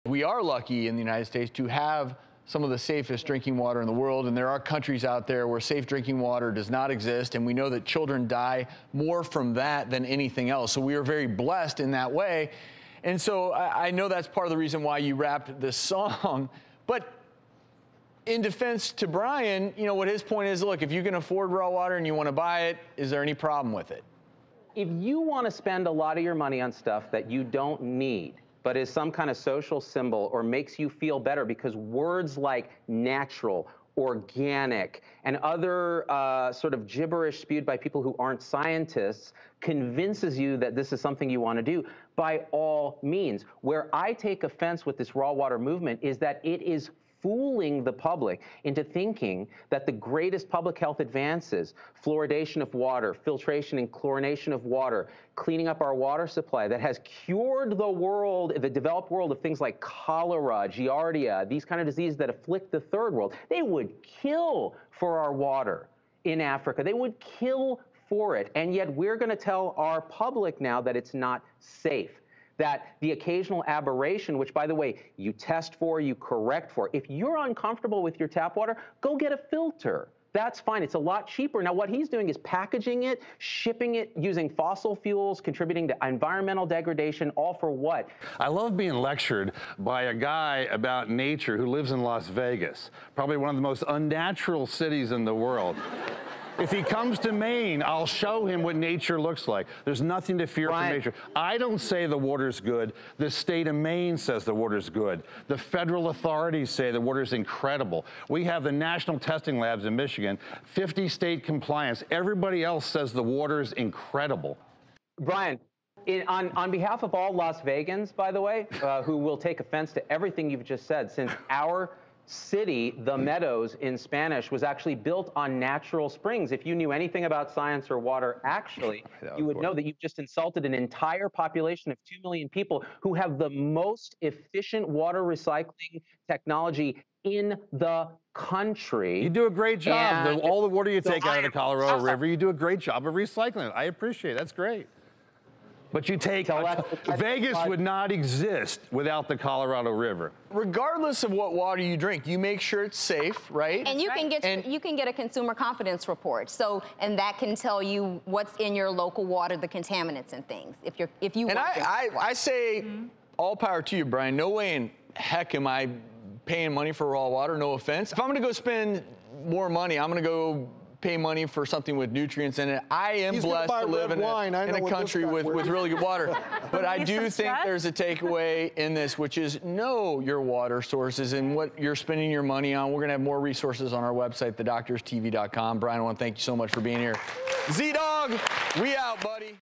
We are lucky in the United States to have some of the safest drinking water in the world, and there are countries out there where safe drinking water does not exist, and we know that children die more from that than anything else. So we are very blessed in that way. And so I know that's part of the reason why you rapped this song. But in defense to Bryan, you know, what his point is, look, if you can afford raw water and you want to buy it, is there any problem with it? If you want to spend a lot of your money on stuff that you don't need, but is some kind of social symbol or makes you feel better because words like natural, organic, and other sort of gibberish spewed by people who aren't scientists convinces you that this is something you want to do, by all means. Where I take offense with this raw water movement is that it is fooling the public into thinking that the greatest public health advances, fluoridation of water, filtration and chlorination of water, cleaning up our water supply, that has cured the world, the developed world, of things like cholera, giardia, these kind of diseases that afflict the third world. They would kill for our water in Africa. They would kill for it. And yet we're going to tell our public now that it's not safe. That the occasional aberration, which, by the way, you test for, you correct for, if you're uncomfortable with your tap water, go get a filter. That's fine. It's a lot cheaper. Now, what he's doing is packaging it, shipping it using fossil fuels, contributing to environmental degradation, all for what? I love being lectured by a guy about nature who lives in Las Vegas, probably one of the most unnatural cities in the world. If he comes to Maine, I'll show him what nature looks like. There's nothing to fear from nature. I don't say the water's good. The state of Maine says the water's good. The federal authorities say the water's incredible. We have the national testing labs in Michigan, 50 state compliance. Everybody else says the water's incredible. Bryan, on behalf of all Las Vegans, by the way, who will take offense to everything you've just said, since our city, the Meadows in Spanish, was actually built on natural springs. If you knew anything about science or water, actually, you would know that you've just insulted an entire population of 2 million people who have the most efficient water recycling technology in the country. You do a great job. All the water you take out of the Colorado River, you do a great job of recycling it. I appreciate it. That's great. But you take, Vegas would not exist without the Colorado River. Regardless of what water you drink, you make sure it's safe, right? And you can get a consumer confidence report. So, and that can tell you what's in your local water, the contaminants and things. If you. And I say, all power to you, Bryan. No way in heck am I paying money for raw water. No offense. If I'm going to go spend more money, I'm going to go pay money for something with nutrients in it. I am blessed to live in a country with really good water. But I do think there's a takeaway in this, which is know your water sources and what you're spending your money on. We're going to have more resources on our website, thedoctorstv.com. Bryan, I want to thank you so much for being here. Z-Dog, we out, buddy.